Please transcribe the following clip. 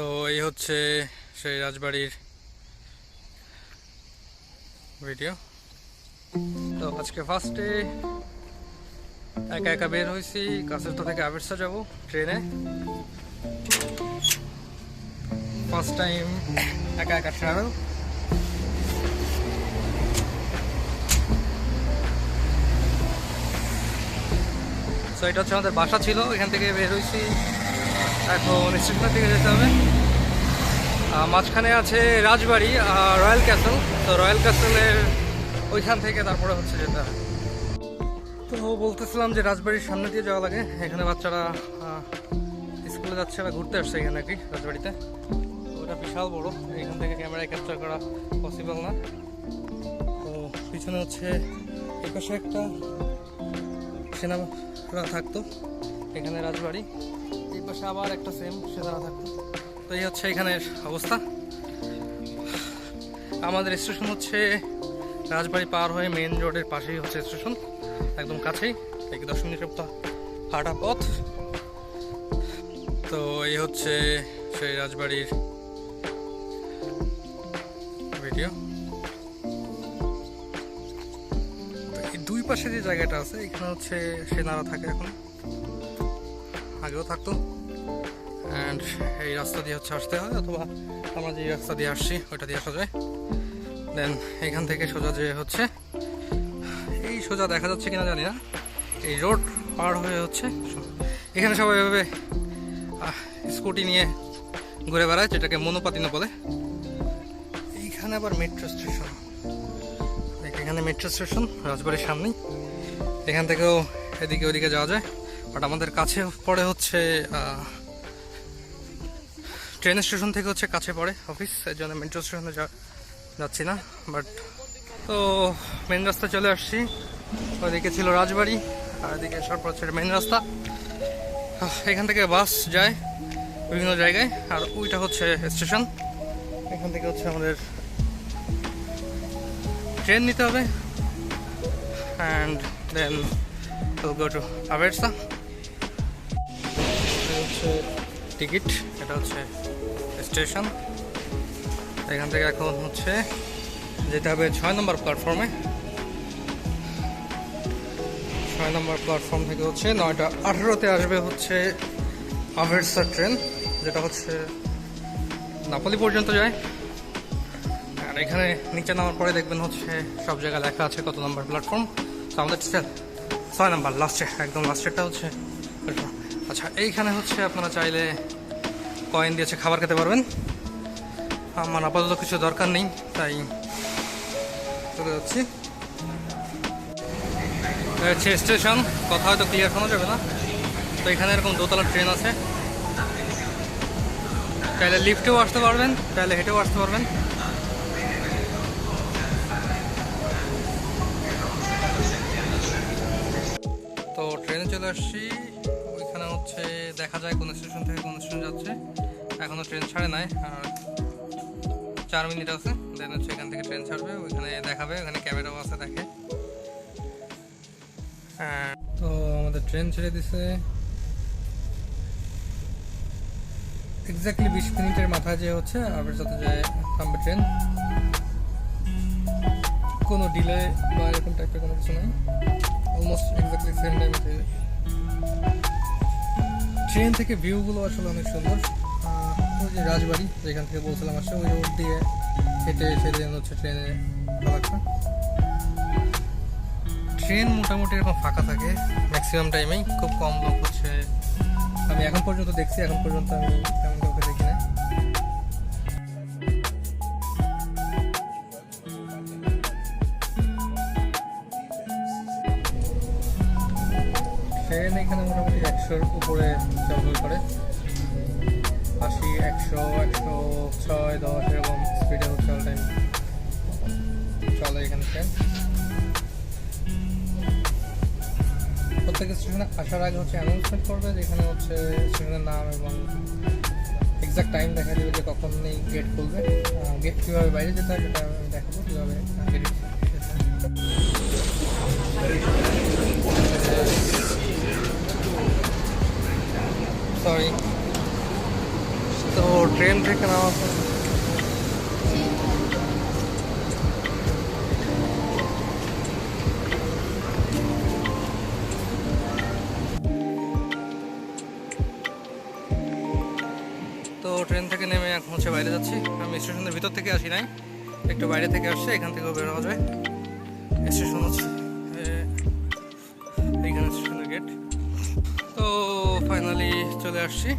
তো এই হচ্ছে সেই রাজবাড়ির ভিডিও। তো আজকে ফার্স্টে একা একা বের হয়েছি, কাছেরটা থেকে আবিরসা যাব ট্রেনে। ফার্স্ট টাইম একা একা ট্রাভেল। তো এটা হচ্ছে আমাদের বাসা ছিল, এখান থেকে বের হয়েছি, এখন স্টেশনের দিকে যেতে হবে। মাঝখানে আছে রাজবাড়ি আর রয়্যাল ক্যাসেল। তো রয়্যাল ক্যাসেলের ওইখান থেকে তারপরে হচ্ছে যেতে হবে। তো বলতেছিলাম যে রাজবাড়ির সামনে দিয়ে যাওয়া লাগে, এখানে বাচ্চারা স্কুলে যাচ্ছে বা ঘুরতে আসছে এখানে আর কি রাজবাড়িতে। ওটা বিশাল বড়, এখান থেকে ক্যামেরায় ক্যাপচার করা পসিবল না। তো পিছনে হচ্ছে এই পাশে একটা সেনারা থাকতো, এখানে রাজবাড়ি, এই পাশে আবার একটা সেম সেনারা থাকতো। তো এই হচ্ছে এখানের অবস্থা। আমাদের স্টেশন হচ্ছে রাজবাড়ি পার হয়ে মেন রোডের পাশেই হচ্ছে স্টেশন, একদম কাছেই, 10 মিনিটের হাঁটা পথ। তো এই হচ্ছে সেই রাজবাড়ির ভিডিও। তো এই দুই পাশে যে জায়গাটা আছে এখানে হচ্ছে সেনারা থাকে, এখন আগেও থাকতো। অ্যান্ড এই রাস্তা দিয়ে হচ্ছে আসতে হয়, অথবা আমরা যে রাস্তা দিয়ে আসছি ওইটা দিয়ে আসা যায়। দেন এখান থেকে সোজা যে হচ্ছে এই সোজা দেখা যাচ্ছে কিনা জানি না, এই রোড পার হয়ে হচ্ছে এখানে সবাই এভাবে স্কুটি নিয়ে ঘুরে বেড়ায়, যেটাকে মনোপাতিনা বলে। এইখানে আবার মেট্রো স্টেশন, এখানে মেট্রো স্টেশন রাজবাড়ির সামনেই, এখান থেকেও এদিকে ওদিকে যাওয়া যায়। বাট আমাদের কাছে পড়ে হচ্ছে ট্রেন স্টেশন থেকে হচ্ছে কাছে পড়ে অফিস, এর জন্য মেট্রো স্টেশনে যাচ্ছি না। বাট তো মেন রাস্তা চলে আসছি, ওইদিকে ছিল রাজবাড়ি আর এদিকে সরপর হচ্ছে মেন রাস্তা। এখান থেকে বাস যায় বিভিন্ন জায়গায়, আর ওইটা হচ্ছে স্টেশন। এখান থেকে হচ্ছে আমাদের ট্রেন নিতে হবে, অ্যান্ড দেন গো টু আবেরসা। হচ্ছে টিকিট, এটা হচ্ছে স্টেশন। এখান থেকে এখন হচ্ছে যেতে হবে 6 নম্বর প্ল্যাটফর্মে। 6 নম্বর প্ল্যাটফর্ম থেকে হচ্ছে 9টা 18-তে আসবে হচ্ছে আবেরসা ট্রেন, যেটা হচ্ছে নাপোলি পর্যন্ত যায়। আর এখানে নিচে নামার পরে দেখবেন হচ্ছে সব জায়গায় লেখা আছে কত নম্বর প্ল্যাটফর্ম। তো আমাদের 6 নম্বর লাস্টে, একদম লাস্টেরটা হচ্ছে। আচ্ছা, এইখানে হচ্ছে আপনারা চাইলে কয়েন দিয়েছে খাবার খেতে পারবেন। আমার আপাতত কিছু দরকার নেই, তাই চলে যাচ্ছি। হচ্ছে স্টেশন, কথা হয়তো ক্লিয়ার শোনা যাবে না। তো এখানে এরকম দোতলা ট্রেন আছে, চাইলে লিফটেও আসতে পারবেন, চাইলে হেঁটেও আসতে পারবেন। তো ট্রেনে চলে আসছি, ওইখানে হচ্ছে দেখা যায় কোন স্টেশন থেকে কোন স্টেশন যাচ্ছে। এখনও ট্রেন ছাড়ে নাই, আর 4 মিনিট আছে, দেন হচ্ছে এখান থেকে ট্রেন ছাড়বে, ওইখানে দেখাবে, ওখানে ক্যামেরাও আছে দেখে। তো আমাদের ট্রেন ছেড়ে দিছে এক্স্যাক্টলি 20 মিনিটের মাথায় যে হচ্ছে আবেরসাতে যায় থামবে ট্রেন। কোনো ডিলে বা এরকম টাইপের কোনো কিছু নাই, অলমোস্ট এক্স্যাক্টলি সেম টাইমে। ট্রেন থেকে ভিউগুলো আসলে অনেক সুন্দর। ওই যে রাজবাড়ি যেখান থেকে বলছিলাম আসছে, ওই রোড দিয়ে হেঁটে এসে দেন হচ্ছে ট্রেনে রাখা। ট্রেন মোটামুটি এরকম ফাঁকা থাকে ম্যাক্সিমাম টাইমেই, খুব কম লোক হচ্ছে আমি এখন পর্যন্ত দেখছি। এখন পর্যন্ত আমি তেমন কাউকে দেখি না। ট্রেন এখানে মোটামুটি 100-র উপরে চলাচল করে, 80, 100, 106, 10 এরকম স্পিডে হচ্ছে অল টাইম চলে এখানে ট্রেন। প্রত্যেক স্টেশনে আসার আগে হচ্ছে অ্যানাউন্সমেন্ট করবে, যেখানে হচ্ছে স্টেশনের নাম এবং এক্সাক্ট টাইম দেখা দেবে যে কখন এই গেট খুলবে। গেট কীভাবে বাইরে যেতে হয় সেটা আমি দেখাবো, কীভাবে গেট সরি। তো ট্রেন থেকে নামার পর ট্রেন থেকে নেমে এখন হচ্ছে বাইরে যাচ্ছি। আমি স্টেশনের ভিতর থেকে আসি নাই, একটু বাইরে থেকে আসছে, এখান থেকেও বের হওয়া যায়। স্টেশন হচ্ছে এইখানে স্টেশনের গেট। তো ফাইনালি চলে আসছি।